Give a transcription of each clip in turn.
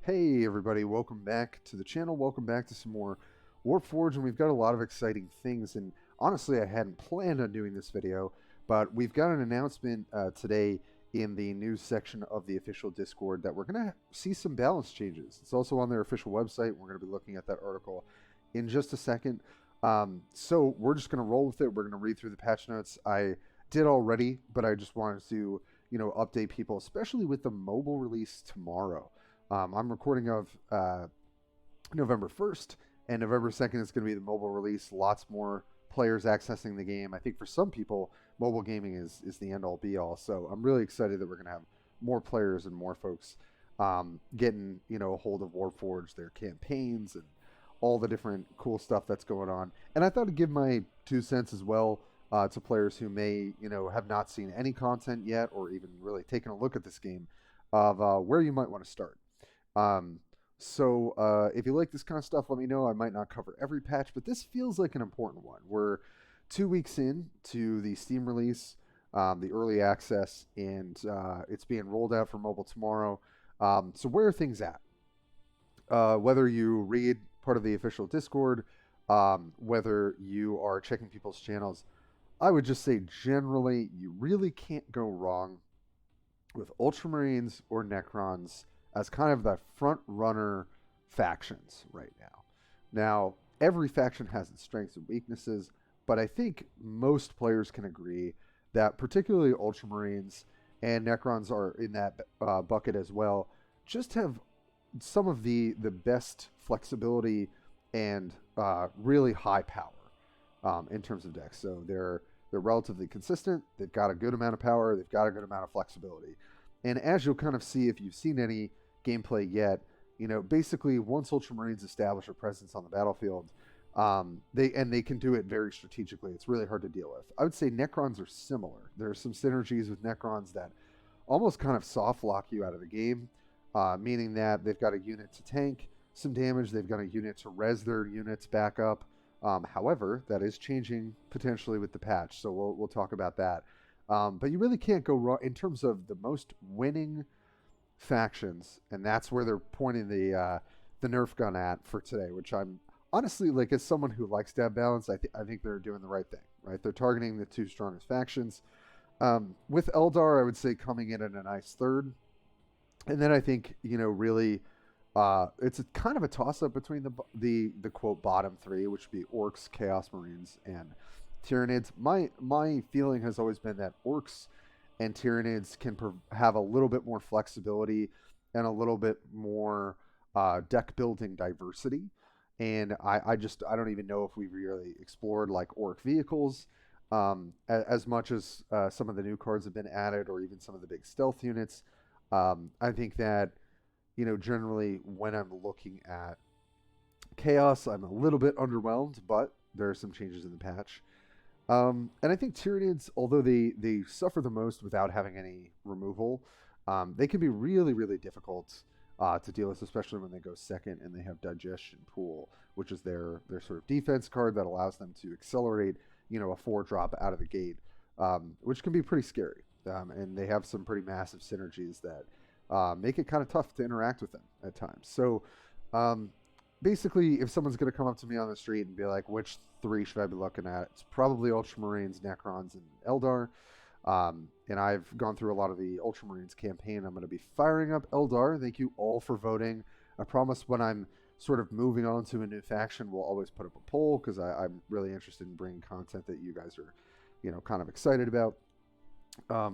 Hey everybody, welcome back to the channel. Welcome back to some more Warpforge, and we've got a lot of exciting things. And honestly, I hadn't planned on doing this video, but we've got an announcement today in the news section of the official Discord that we're going to see some balance changes. It's also on their official website. We're going to be looking at that article in just a second. So we're just going to roll with it. We're going to read through the patch notes. I did already, but I just wanted to, update people, especially with the mobile release tomorrow. I'm recording of November 1st, and November 2nd is going to be the mobile release. Lots more players accessing the game. I think for some people, mobile gaming is the end-all, be-all. So I'm really excited that we're going to have more players and more folks getting, a hold of Warpforge, their campaigns, and all the different cool stuff that's going on. And I thought I'd give my 2 cents as well to players who may, have not seen any content yet or even really taken a look at this game of where you might want to start. So if you like this kind of stuff, let me know. I might not cover every patch, but this feels like an important one. We're 2 weeks in to the Steam release, the early access, and it's being rolled out for mobile tomorrow. So where are things at? Whether you read part of the official Discord, whether you are checking people's channels, I would just say generally you really can't go wrong with Ultramarines or Necrons as kind of the front runner factions right now. Now, every faction has its strengths and weaknesses, but I think most players can agree that particularly Ultramarines and Necrons are in that bucket as well, just have some of the best flexibility and really high power in terms of decks. So they're relatively consistent. They've got a good amount of power. They've got a good amount of flexibility. And as you'll kind of see if you've seen any gameplay yet, basically once Ultramarines establish a presence on the battlefield, they can do it very strategically. It's really hard to deal with. I would say Necrons are similar. There are some synergies with Necrons that almost kind of soft lock you out of the game, meaning that they've got a unit to tank some damage. They've got a unit to res their units back up. However, that is changing potentially with the patch, so we'll talk about that. But you really can't go wrong in terms of the most winning factions, and that's where they're pointing the Nerf gun at for today, which I'm honestly, like, as someone who likes to have balance, I think they're doing the right thing, right? They're targeting the 2 strongest factions. With Aeldari, I would say coming in at a nice third. And then I think, really, it's kind of a toss-up between the quote bottom 3, which would be Orcs, Chaos Marines, and Tyranids. My feeling has always been that Orcs and Tyranids can have a little bit more flexibility and a little bit more deck building diversity. And I don't even know if we've really explored like Orc vehicles as much as some of the new cards have been added, or even some of the big stealth units. I think that, generally when I'm looking at Chaos, I'm a little bit underwhelmed, but there are some changes in the patch. And I think Tyranids, although they suffer the most without having any removal, they can be really, really difficult to deal with, especially when they go second and they have Digestion Pool, which is their sort of defense card that allows them to accelerate, a 4-drop out of the gate, which can be pretty scary. And they have some pretty massive synergies that make it kind of tough to interact with them at times. So basically, if someone's going to come up to me on the street and be like, which 3 should I be looking at? It's probably Ultramarines, Necrons, and Aeldari. And I've gone through a lot of the Ultramarines campaign. I'm going to be firing up Aeldari. Thank you all for voting. I promise when I'm sort of moving on to a new faction, we'll always put up a poll, because I'm really interested in bringing content that you guys are, kind of excited about.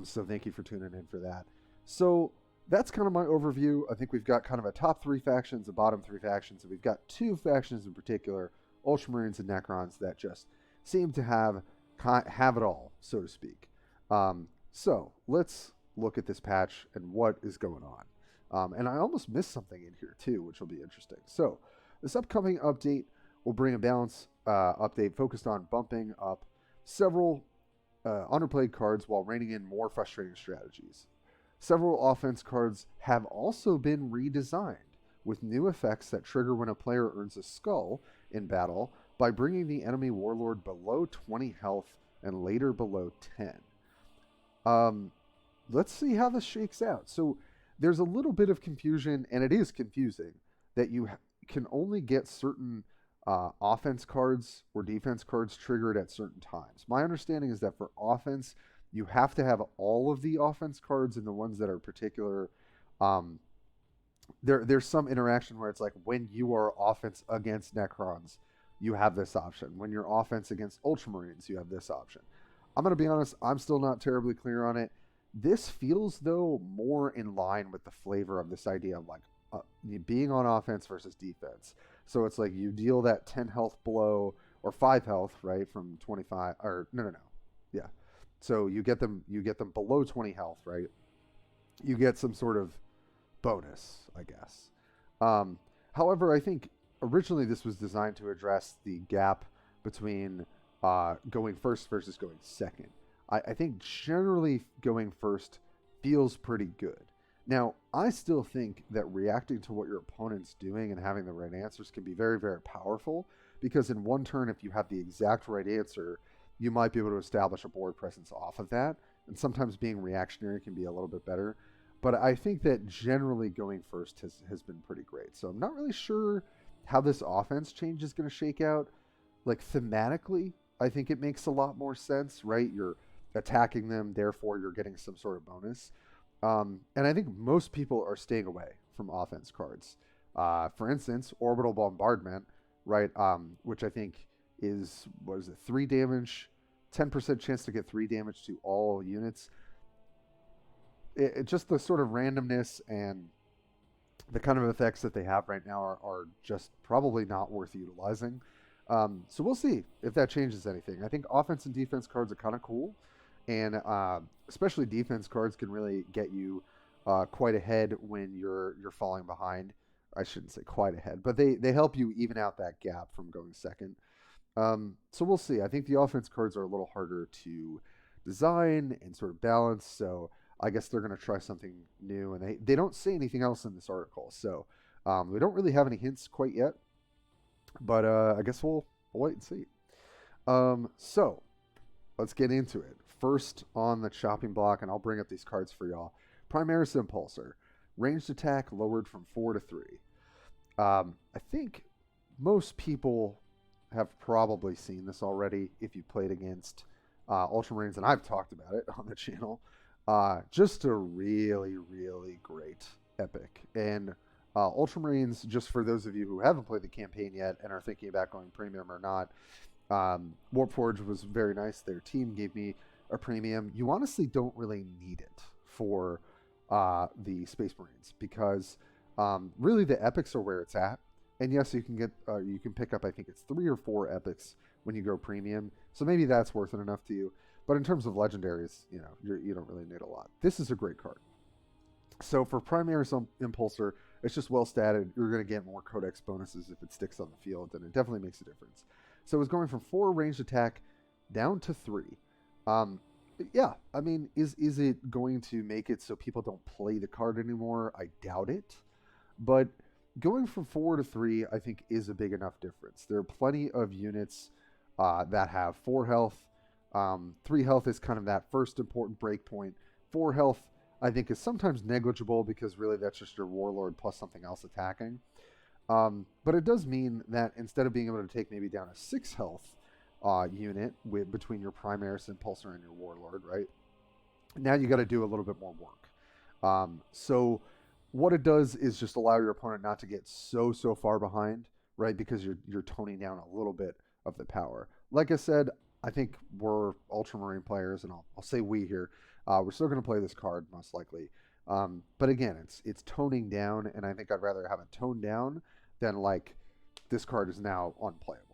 So thank you for tuning in for that. So that's kind of my overview. I think we've got kind of a top 3 factions, a bottom 3 factions, and we've got 2 factions in particular, Ultramarines and Necrons, that just seem to have it all, so to speak. So let's look at this patch and what is going on. And I almost missed something in here too, which will be interesting. So this upcoming update will bring a balance update focused on bumping up several underplayed cards while reining in more frustrating strategies. Several offense cards have also been redesigned with new effects that trigger when a player earns a skull in battle by bringing the enemy warlord below 20 health and later below 10. Let's see how this shakes out. So there's a little bit of confusion, and it is confusing, that you can only get certain offense cards or defense cards triggered at certain times. My understanding is that for offense, you have to have all of the offense cards and the ones that are particular. Um, there's some interaction where it's like when you are offense against Necrons, you have this option. When you're offense against Ultramarines, you have this option. I'm going to be honest, I'm still not terribly clear on it. This feels, though, more in line with the flavor of this idea of like being on offense versus defense. So it's like you deal that 10 health blow or 5 health, right, from 25, or no. Yeah. So you get them below 20 health, right? You get some sort of bonus, I guess. However, I think originally this was designed to address the gap between going first versus going second. I think generally going first feels pretty good. Now, I still think that reacting to what your opponent's doing and having the right answers can be very, very powerful, because in one turn, if you have the exact right answer, you might be able to establish a board presence off of that. And sometimes being reactionary can be a little bit better. But I think that generally going first has been pretty great. So I'm not really sure how this offense change is going to shake out. Like thematically, I think it makes a lot more sense, right? You're attacking them, therefore you're getting some sort of bonus. And I think most people are staying away from offense cards. For instance, Orbital Bombardment, right? Which I think is, 3 damage, 10% chance to get 3 damage to all units. It just the sort of randomness and the kind of effects that they have right now are just probably not worth utilizing. So we'll see if that changes anything. I think offense and defense cards are kind of cool. And especially defense cards can really get you quite ahead when you're falling behind. I shouldn't say quite ahead, but they help you even out that gap from going second. So we'll see. I think the offense cards are a little harder to design and sort of balance. So I guess they're going to try something new. And they don't say anything else in this article. So we don't really have any hints quite yet. But I guess we'll wait and see. So let's get into it. First on the chopping block, and I'll bring up these cards for y'all. Primaris Impulsor. Ranged attack lowered from 4 to 3. I think most people have probably seen this already if you played against Ultramarines, and I've talked about it on the channel. Just a really, really great epic. And Ultramarines, just for those of you who haven't played the campaign yet and are thinking about going premium or not, Warpforge was very nice. Their team gave me a premium. You honestly don't really need it for the Space Marines, because really the epics are where it's at. And yes, you can pick up, I think it's 3 or 4 epics when you go premium. So maybe that's worth it enough to you. But in terms of legendaries, you don't really need a lot. This is a great card. So for Primaris Impulsor, it's just well statted. You're going to get more Codex bonuses if it sticks on the field, and it definitely makes a difference. So it's going from 4 ranged attack down to 3. Yeah, I mean, is it going to make it so people don't play the card anymore? I doubt it. But going from 4 to 3, I think, is a big enough difference. There are plenty of units that have 4 health. 3 health is kind of that first important break point. 4 health, I think, is sometimes negligible, because really that's just your Warlord plus something else attacking. But it does mean that instead of being able to take maybe down a 6 health unit between your Primaris Impulsor and your Warlord, right? Now you got to do a little bit more work. So what it does is just allow your opponent not to get so far behind, right? Because you're toning down a little bit of the power. Like I said, I think we're Ultramarine players, and I'll say we here. We're still going to play this card most likely. But again, it's toning down, and I think I'd rather have it toned down than like this card is now unplayable.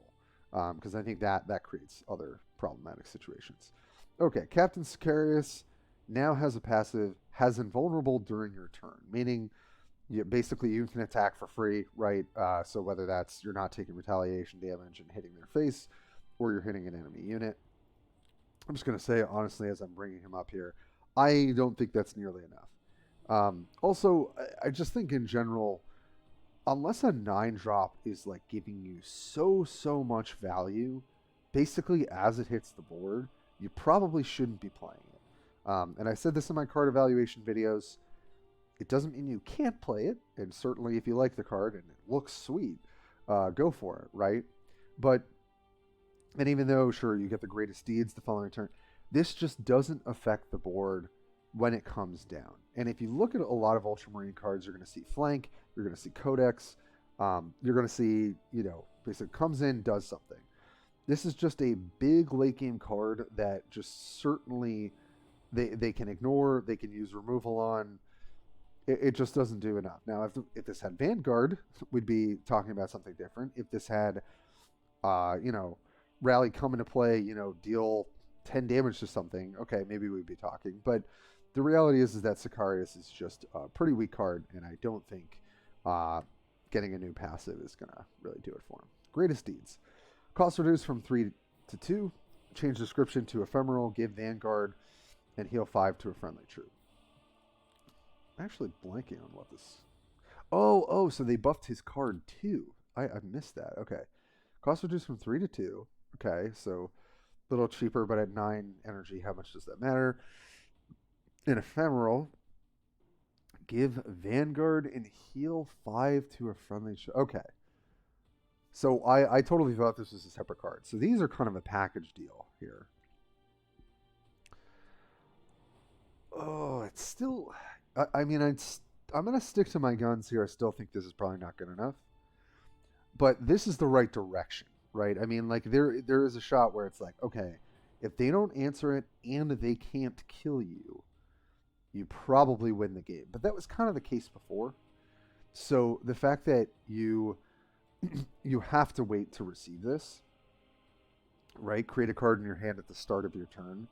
Because I think that creates other problematic situations. Okay, Captain Sicarius now has a passive, has invulnerable during your turn, meaning basically you can attack for free, right? So whether that's you're not taking retaliation damage and hitting their face, or you're hitting an enemy unit. I'm just going to say, honestly, as I'm bringing him up here, I don't think that's nearly enough. Also, I just think in general, unless a 9-drop is like giving you so much value, basically as it hits the board, you probably shouldn't be playing it. And I said this in my card evaluation videos. It doesn't mean you can't play it, and certainly if you like the card and it looks sweet, go for it, right? But, and even though, sure, you get the greatest deeds the following turn, this just doesn't affect the board when it comes down. And if you look at a lot of Ultramarine cards, you're going to see flank, you're going to see codex, you're going to see, basically comes in, does something. This is just a big late game card that just certainly they can ignore, they can use removal on. It just doesn't do enough. Now, if this had Vanguard, we'd be talking about something different. If this had, Rally come into play, deal 10 damage to something, okay, maybe we'd be talking. But the reality is that Sicarius is just a pretty weak card, and I don't think getting a new passive is going to really do it for him. Greatest Deeds. Cost reduced from 3 to 2. Change description to Ephemeral. Give Vanguard and heal 5 to a friendly troop. I'm actually blanking on what this... Oh, so they buffed his card too. I missed that. Okay. Cost reduced from 3 to 2. Okay, so a little cheaper, but at 9 energy, how much does that matter? In Ephemeral, give Vanguard and heal 5 to a friendly troop. Okay. So I totally thought this was a separate card. So these are kind of a package deal here. Oh, it's still... I'm going to stick to my guns here. I still think this is probably not good enough. But this is the right direction, right? I mean, like, there is a shot where it's like, okay, if they don't answer it and they can't kill you, you probably win the game. But that was kind of the case before. So the fact that you have to wait to receive this, right? Create a card in your hand at the start of your turn.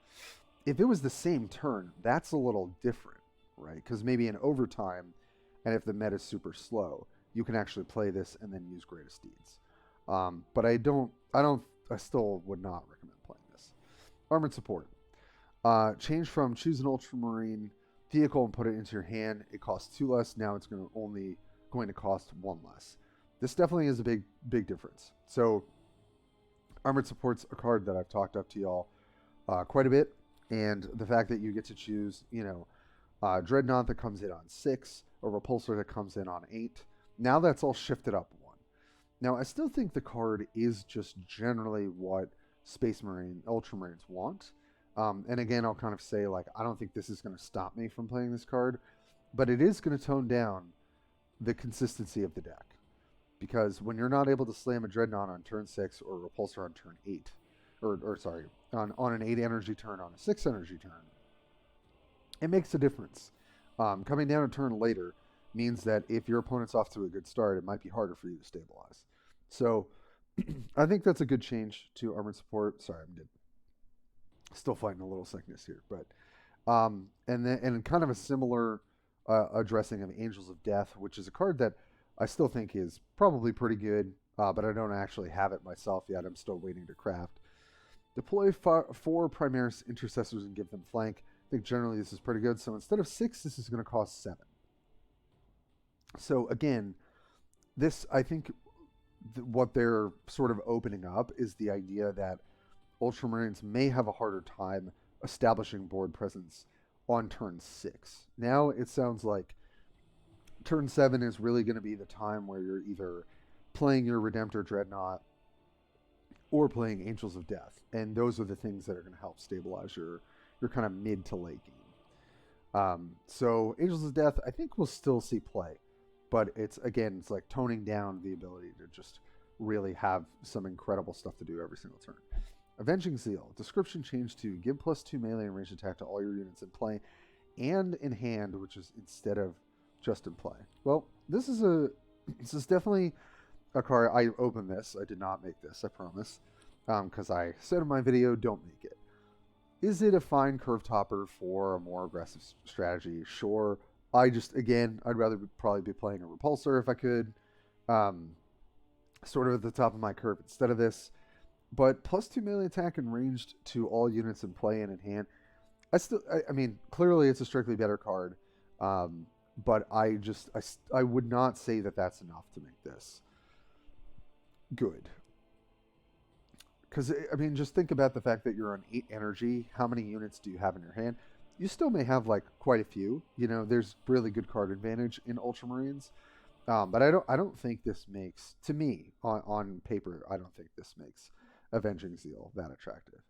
If it was the same turn, that's a little different, right? Because maybe in overtime, and if the meta is super slow, you can actually play this and then use Greatest Deeds. But I still would not recommend playing this. Armored Support. Change from choose an Ultramarine vehicle and put it into your hand. It costs 2 less. Now it's only going to cost 1 less. This definitely is a big difference. So Armored Support's a card that I've talked up to y'all quite a bit. And the fact that you get to choose, Dreadnought that comes in on 6, a Repulsor that comes in on 8. Now that's all shifted up 1. Now I still think the card is just generally what Space Marine Ultramarines want. And again, I'll kind of say, like, I don't think this is going to stop me from playing this card, but it is going to tone down the consistency of the deck. Because when you're not able to slam a Dreadnought on turn 6 or a Repulsor on turn 8, on an 8 energy turn, on a 6 energy turn, it makes a difference. Coming down a turn later means that if your opponent's off to a good start, it might be harder for you to stabilize. So I think that's a good change to Armored Support. Sorry, I'm still fighting a little sickness here, but and kind of a similar addressing of Angels of Death, which is a card that I still think is probably pretty good, but I don't actually have it myself yet. I'm still waiting to craft. Deploy 4 Primaris Intercessors and give them flank. I think generally this is pretty good. So instead of 6, this is going to cost 7. So again, this, I think what they're sort of opening up is the idea that Ultramarines may have a harder time establishing board presence on turn 6. Now it sounds like turn 7 is really going to be the time where you're either playing your Redemptor Dreadnought or playing Angels of Death. And those are the things that are going to help stabilize your kind of mid to late game. So Angels of Death, I think we'll still see play. But it's like toning down the ability to just really have some incredible stuff to do every single turn. Avenging Zeal. Description changed to give +2 melee and ranged attack to all your units in play and in hand, which is instead of just in play. Well, this is definitely a card. I opened this. I did not make this, I promise. Because I said in my video, don't make it. Is it a fine curve topper for a more aggressive strategy? Sure. I'd rather probably be playing a Repulsor if I could. Sort of at the top of my curve instead of this. But +2 melee attack and ranged to all units in play and in hand. I mean, clearly it's a strictly better card. But I would not say that that's enough to make this good. Because, I mean, just think about the fact that you're on 8 energy. How many units do you have in your hand? you still may have like quite a few. You know, there's really good card advantage in Ultramarines. But I don't think this makes, to me, on paper, I don't think this makes Avenging Zeal that attractive.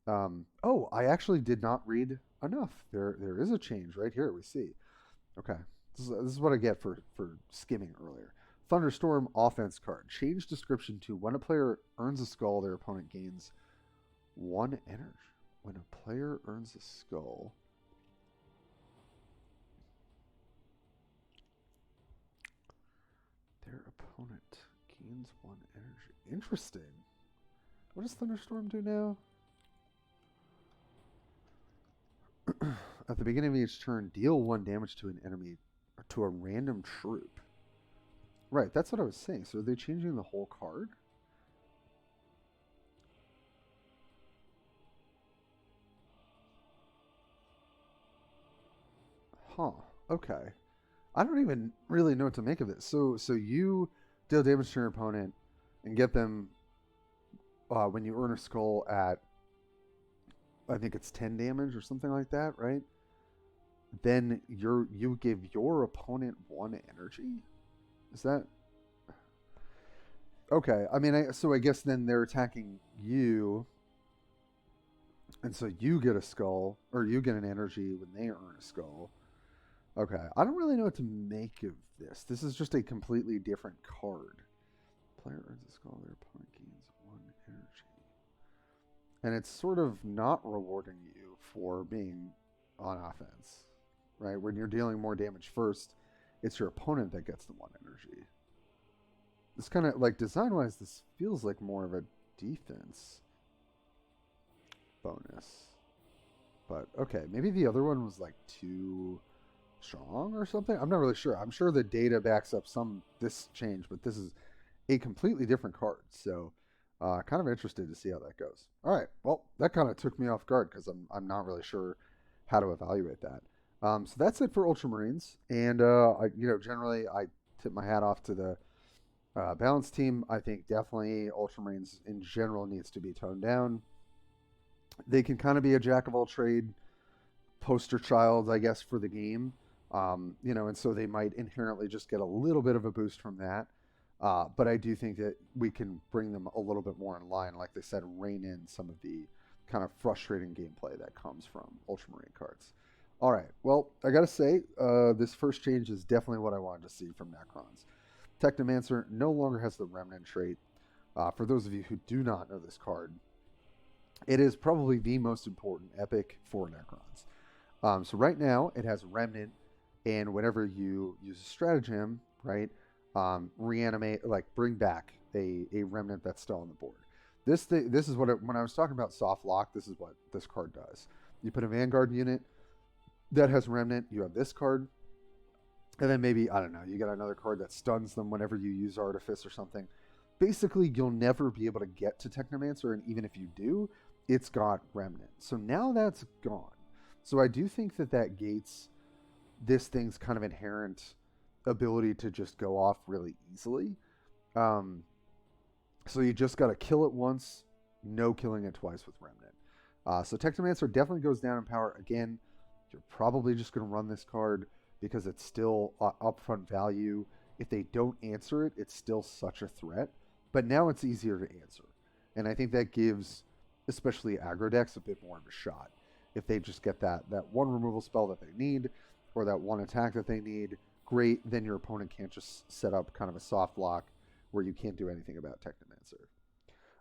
Oh, I actually did not read enough. There is a change right here. We see. Okay, this is what I get for skimming earlier. Thunderstorm Offense card. Change description to when a player earns a skull, their opponent gains 1 energy. When a player earns a skull, their opponent gains 1 energy. Interesting. What does Thunderstorm do now? At the beginning of each turn, deal 1 damage to an enemy or to a random troop. Right, that's what I was saying. So are they changing the whole card? Huh. Okay. I don't even really know what to make of this. So you deal damage to your opponent and get them when you earn a skull at, I think it's 10 damage or something like that, right? Then you give your opponent 1 energy? Is that okay? I mean, so I guess then they're attacking you, and so you get a skull, or you get an energy when they earn a skull. Okay, I don't really know what to make of this. This is just a completely different card. Player earns a skull, their opponent gains 1 energy. And it's sort of not rewarding you for being on offense, right? When you're dealing more damage first, it's your opponent that gets the 1 energy. It's kind of like design-wise, this feels like more of a defense bonus. But okay, maybe the other one was like too strong or something. I'm not really sure. I'm sure the data backs up this change, but this is a completely different card. So kind of interested to see how that goes. All right, well, that kind of took me off guard because I'm not really sure how to evaluate that. So that's it for Ultramarines, and generally I tip my hat off to the balance team. I think definitely Ultramarines in general needs to be toned down. They can kind of be a jack of all trade poster child, I guess, for the game. And so they might inherently just get a little bit of a boost from that. But I do think that we can bring them a little bit more in line, like they said, rein in some of the kind of frustrating gameplay that comes from Ultramarine cards. All right, well, I gotta say, this first change is definitely what I wanted to see from Necrons. Technomancer no longer has the Remnant trait. For those of you who do not know this card, it is probably the most important epic for Necrons. So right now, it has Remnant, and whenever you use a stratagem, right, reanimate, like bring back a Remnant that's still on the board. This is what when I was talking about soft lock, this is what this card does. You put a Vanguard unit that has Remnant, you have this card, and then maybe, I don't know, you get another card that stuns them whenever you use Artifice or something. Basically, you'll never be able to get to Technomancer, and even if you do, it's got Remnant. So now that's gone. So I do think that gates this thing's kind of inherent ability to just go off really easily. So you just got to kill it once, no killing it twice with Remnant. So Technomancer definitely goes down in power. Again, you're probably just going to run this card because it's still upfront value. If they don't answer it, it's still such a threat. But now it's easier to answer. And I think that gives, especially aggro decks, a bit more of a shot. If they just get that one removal spell that they need, or that one attack that they need, great, then your opponent can't just set up kind of a soft lock where you can't do anything about Technomancer.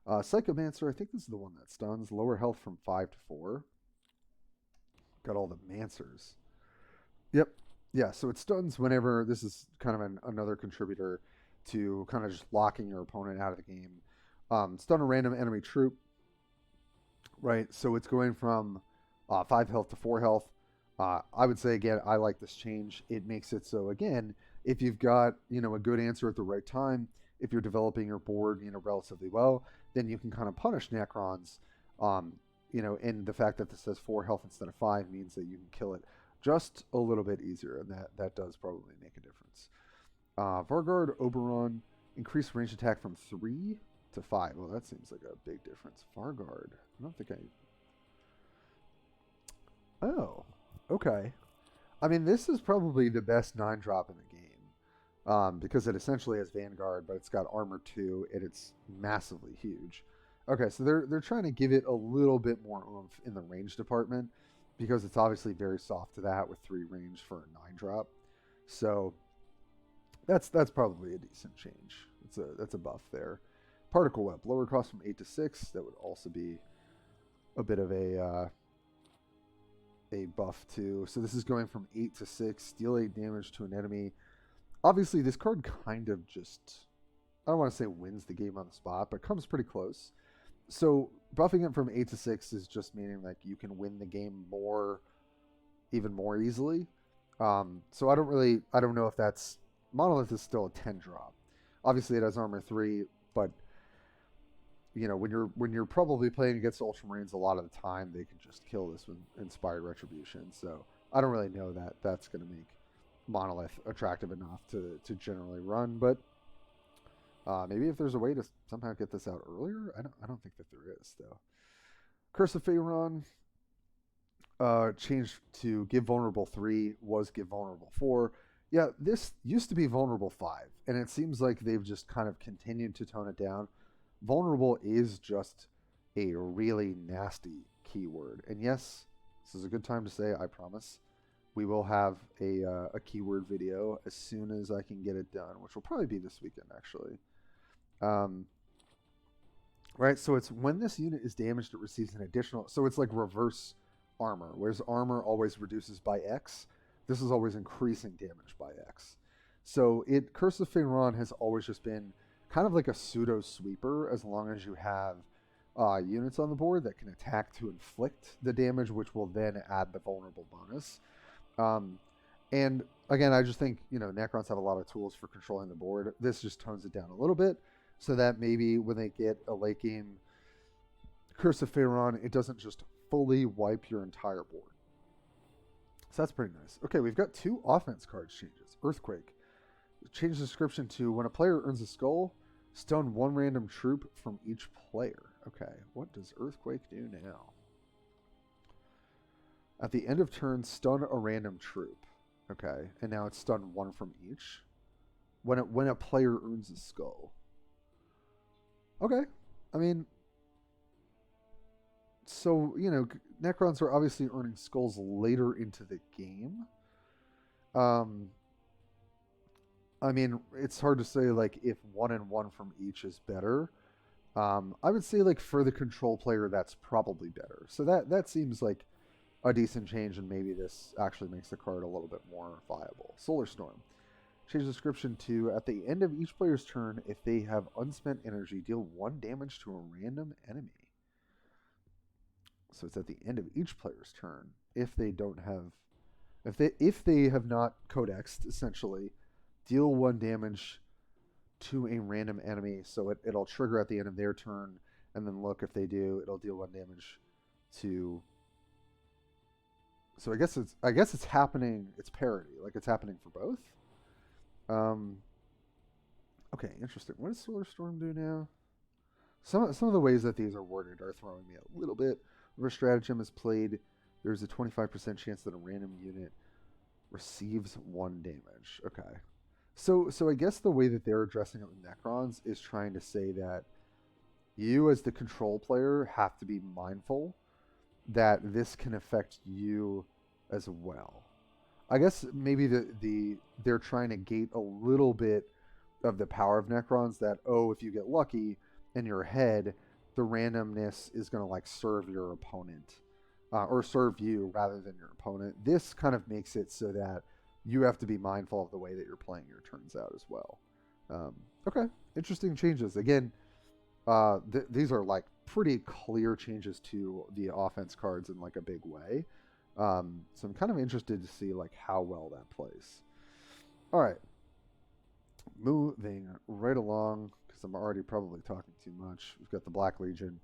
Psychomancer, I think this is the one that stuns. Lower health from 5 to 4. Got all the Mancers. Yep. Yeah, so it stuns whenever, this is kind of another contributor to kind of just locking your opponent out of the game. Stun a random enemy troop, right? So it's going from 5 health to 4 health. I would say, again, I like this change. It makes it so, again, if you've got, a good answer at the right time, if you're developing your board, relatively well, then you can kind of punish Necrons, and the fact that this says 4 health instead of 5 means that you can kill it just a little bit easier, and that does probably make a difference. Vargard, Oberon, increased range attack from 3 to 5. Well, that seems like a big difference. Vargard, I don't think I... Oh, Okay. I mean, this is probably the best 9-drop in the game. Because it essentially has Vanguard, but it's got armor 2, and it's massively huge. Okay, so they're trying to give it a little bit more oomph in the range department, because it's obviously very soft to that with 3 range for a 9-drop. So that's probably a decent change. That's a buff there. Particle Web, lower cost from 8 to 6. That would also be a bit of a buff too. So this is going from 8 to 6. Deal 8 damage to an enemy. Obviously, this card kind of just, I don't want to say wins the game on the spot, but comes pretty close. So buffing it from 8 to 6 is just meaning like you can win the game even more easily. So I don't know if that's, Monolith is still a 10-drop. Obviously, it has armor 3, but when you're probably playing against Ultramarines a lot of the time, they can just kill this with Inspired Retribution. So I don't really know that that's going to make Monolith attractive enough to generally run, but maybe if there's a way to somehow get this out earlier, I don't think that there is though. Curse of Pharaon changed to give vulnerable 3, was give vulnerable 4. Yeah, this used to be vulnerable 5, and it seems like they've just kind of continued to tone it down. Vulnerable is just a really nasty keyword, and yes, this is a good time to say, I promise, we will have a keyword video as soon as I can get it done, which will probably be this weekend, actually. Right, so it's when this unit is damaged, it receives an additional... So it's like reverse armor, whereas armor always reduces by X. This is always increasing damage by X. So Curse of Pharaon has always just been kind of like a pseudo-sweeper, as long as you have units on the board that can attack to inflict the damage, which will then add the vulnerable bonus. And again, I just think, Necrons have a lot of tools for controlling the board. This just tones it down a little bit so that maybe when they get a late game Curse of Pharaon, it doesn't just fully wipe your entire board. So that's pretty nice. Okay, we've got 2 offense cards changes. Earthquake. Change the description to when a player earns a skull, stun 1 random troop from each player. Okay, what does Earthquake do now? At the end of turn, stun a random troop. Okay, and now it's stun 1 from each. When a player earns a skull. Okay, I mean, so Necrons are obviously earning skulls later into the game. I mean, it's hard to say like if 1 and 1 from each is better. I would say like for the control player, that's probably better. So that seems like a decent change, and maybe this actually makes the card a little bit more viable. Solar Storm. Change the description to at the end of each player's turn, if they have unspent energy, deal 1 damage to a random enemy. So it's at the end of each player's turn. If they have not codexed, essentially, deal 1 damage to a random enemy. So it'll trigger at the end of their turn, and then look, if they do, it'll deal 1 damage to... So I guess it's happening. It's parity, like it's happening for both. Okay, interesting. What does Solar Storm do now? Some of the ways that these are worded are throwing me a little bit. Reverse Stratagem is played. There's a 25% chance that a random unit receives 1 damage. Okay, so I guess the way that they're addressing it with Necrons is trying to say that you as the control player have to be mindful that this can affect you as well. I guess maybe they're trying to gate a little bit of the power of Necrons, that, if you get lucky in your head, the randomness is going to like serve your opponent or serve you rather than your opponent. This kind of makes it so that you have to be mindful of the way that you're playing your turns out as well. Okay, interesting changes. Again, these are like pretty clear changes to the offense cards in like a big way. So I'm kind of interested to see like how well that plays. All right, moving right along, because I'm already probably talking too much. We've got the Black Legion.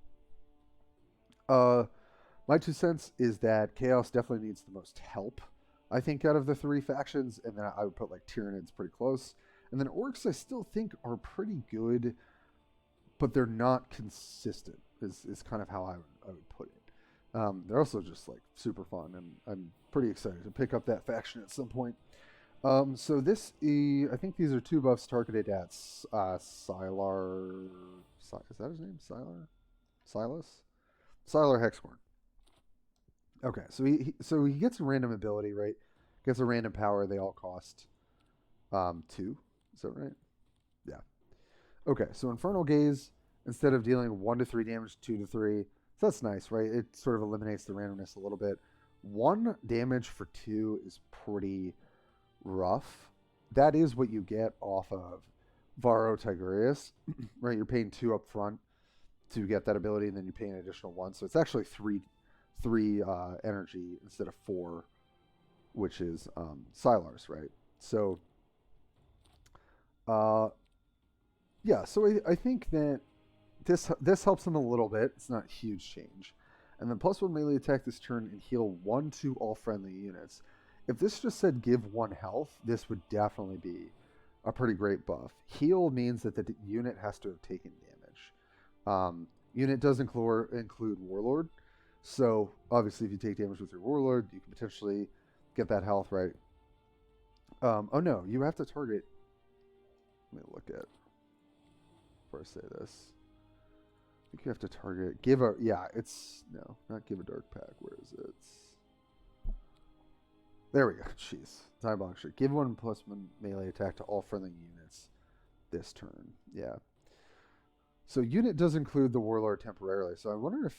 My 2 cents is that Chaos definitely needs the most help, I think, out of the 3 factions, and then I would put like Tyranids pretty close, and then Orcs I still think are pretty good, but they're not consistent. Is kind of how I would put it. They're also just like super fun, and I'm pretty excited to pick up that faction at some point. So I think these are 2 buffs targeted at Sylar. Is that his name? Sylar? Silas? Sylar Hexhorn. Okay, so he gets a random ability, right? Gets a random power. They all cost 2. Is that right? Yeah. Okay, so Infernal Gaze, instead of dealing 1 to 3 damage, 2 to 3. So that's nice, right? It sort of eliminates the randomness a little bit. 1 damage for 2 is pretty rough. That is what you get off of Varro Tigurius, right? You're paying 2 up front to get that ability, and then you pay an additional 1. So it's actually three energy instead of 4, which is Sylar's, right? So, yeah. So I think that this helps him a little bit. It's not a huge change. And then +1 melee attack this turn and heal 1 to all friendly units. If this just said give 1 health, this would definitely be a pretty great buff. Heal means that the unit has to have taken damage. Unit does include Warlord. So obviously if you take damage with your Warlord, you can potentially get that health, right? Oh no, you have to target. Let me look at before I say this. I think you have to target. No, not give a dark pack. Where is it? There we go. Jeez. Time bomb shirt. Give 1 +1 melee attack to all friendly units this turn. Yeah. So unit does include the Warlord temporarily. So I wonder if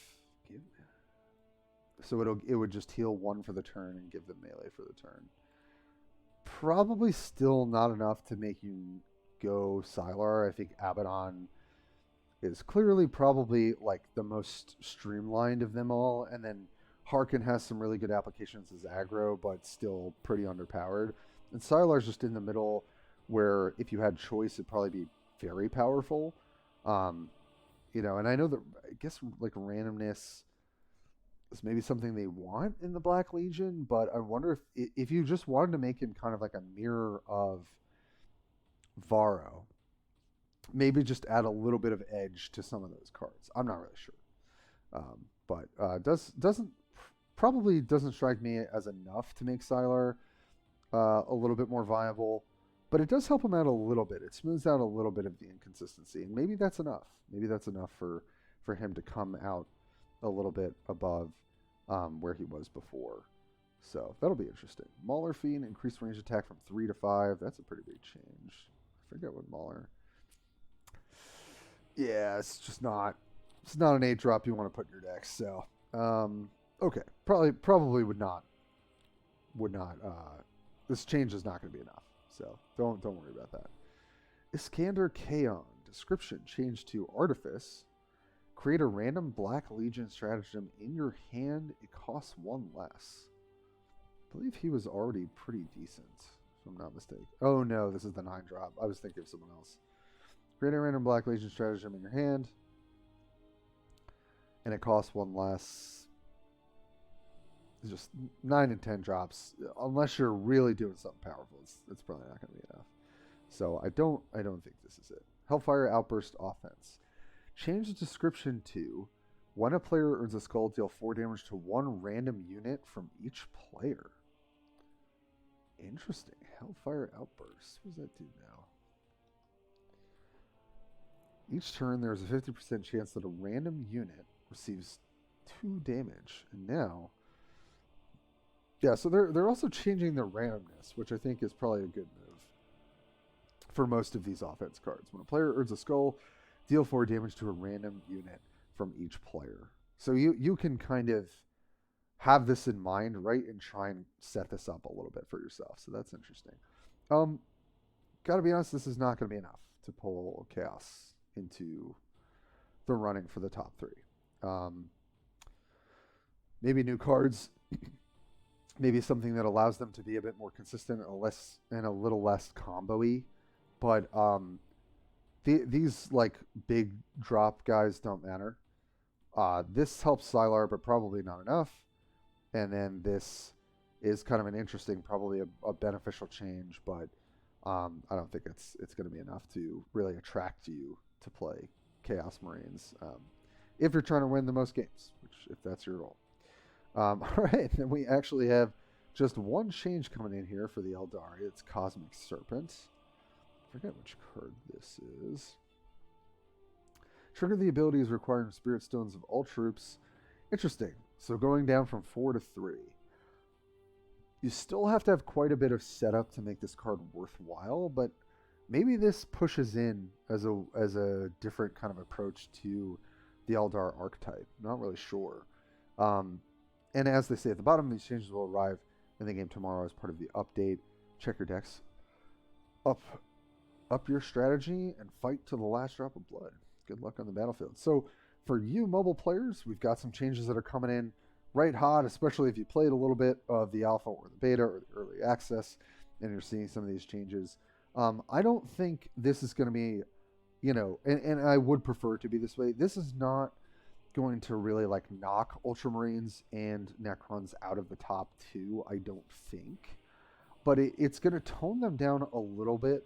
it would just heal 1 for the turn and give them melee for the turn. Probably still not enough to make you go Sylar. I think Abaddon is clearly probably like the most streamlined of them all, and then Harkin has some really good applications as aggro, but still pretty underpowered. And Sylar's just in the middle, where if you had choice, it'd probably be very powerful. And I know that I guess like randomness is maybe something they want in the Black Legion, but I wonder if you just wanted to make him kind of like a mirror of Varro, maybe just add a little bit of edge to some of those cards. I'm not really sure, but doesn't strike me as enough to make Sylar a little bit more viable. But it does help him out a little bit. It smooths out a little bit of the inconsistency, and maybe that's enough. Maybe that's enough for him to come out a little bit above where he was before. So that'll be interesting. Mauler Fiend, increased range attack from 3 to 5. That's a pretty big change. I forget what Mauler. Yeah, it's not an 8-drop you want to put in your deck. So okay, probably would not. This change is not going to be enough. So don't worry about that. Iskander Kaon. Description changed to Artifice. Create a random Black Legion stratagem in your hand. It costs 1 less. I believe he was already pretty decent, if I'm not mistaken. Oh no, this is the 9-drop. I was thinking of someone else. Create a random Black Legion stratagem in your hand. And it costs 1 less. It's just 9 and 10 drops. Unless you're really doing something powerful, it's probably not going to be enough. So I don't think this is it. Hellfire Outburst Offense. Change the description to when a player earns a skull, deal 4 damage to 1 random unit from each player. Interesting. Hellfire Outburst. What does that do now? Each turn, there's a 50% chance that a random unit receives 2 damage. And now, yeah, so they're also changing their randomness, which I think is probably a good move for most of these offense cards. When a player earns a skull, deal 4 damage to a random unit from each player. So you can kind of have this in mind, right, and try and set this up a little bit for yourself. So that's interesting. Gotta be honest, this is not going to be enough to pull Chaos into the running for the top 3. Maybe new cards. Maybe something that allows them to be a bit more consistent and a little less combo-y. But these like big drop guys don't matter. This helps Sylar, but probably not enough. And then this is kind of an interesting, probably a beneficial change, but I don't think it's going to be enough to really attract you to play Chaos Marines if you're trying to win the most games, which if that's your goal. All right, then we actually have just one change coming in here for the Aeldari. It's Cosmic Serpent. I forget which card this is. Trigger the abilities requiring Spirit Stones of all troops. Interesting. So going down from 4 to 3. You still have to have quite a bit of setup to make this card worthwhile, but maybe this pushes in as a different kind of approach to the Eldar archetype. Not really sure. And as they say at the bottom, these changes will arrive in the game tomorrow as part of the update. Check your decks. Up your strategy and fight to the last drop of blood. Good luck on the battlefield. So for you mobile players, we've got some changes that are coming in right hot, especially if you played a little bit of the alpha or the beta or the early access and you're seeing some of these changes. I don't think this is going to be, and I would prefer it to be this way. This is not going to really like knock Ultramarines and Necrons out of the top 2, I don't think. But it's going to tone them down a little bit,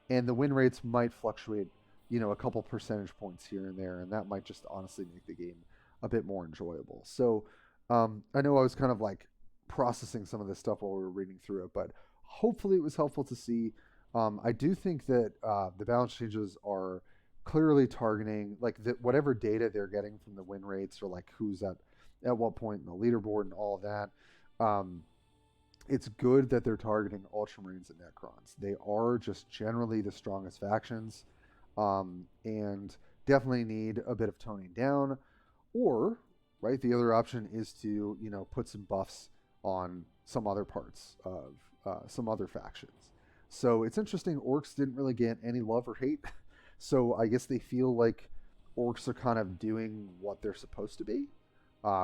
and the win rates might fluctuate, a couple percentage points here and there, and that might just honestly make the game a bit more enjoyable. So I know I was kind of like processing some of this stuff while we were reading through it, but hopefully it was helpful to see. I do think that the balance changes are clearly targeting like whatever data they're getting from the win rates or like who's at what point in the leaderboard and all of that. It's good that they're targeting Ultramarines and Necrons. They are just generally the strongest factions, and definitely need a bit of toning down. Or, right, the other option is to put some buffs on some other parts of some other factions. So it's interesting. Orcs didn't really get any love or hate. So I guess they feel like orcs are kind of doing what they're supposed to be,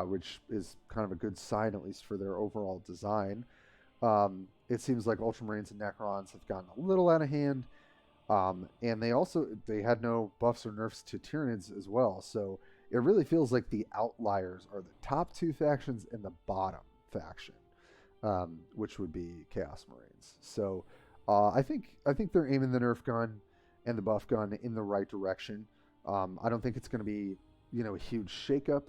which is kind of a good sign, at least for their overall design. It seems like Ultramarines and Necrons have gotten a little out of hand, and they had no buffs or nerfs to Tyranids as well. So it really feels like the outliers are the top 2 factions and the bottom faction, which would be Chaos Marines. So I think they're aiming the nerf gun and the buff gun in the right direction. I don't think it's going to be a huge shakeup,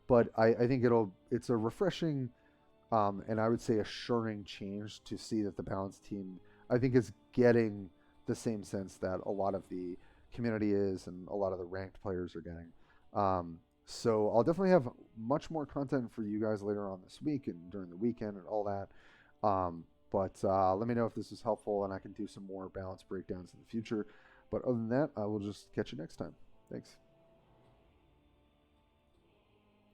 but I think it's a refreshing and I would say assuring change to see that the balance team I think is getting the same sense that a lot of the community is and a lot of the ranked players are getting. So I'll definitely have much more content for you guys later on this week and during the weekend and all that. But let me know if this is helpful and I can do some more balance breakdowns in the future. But other than that, I will just catch you next time. Thanks.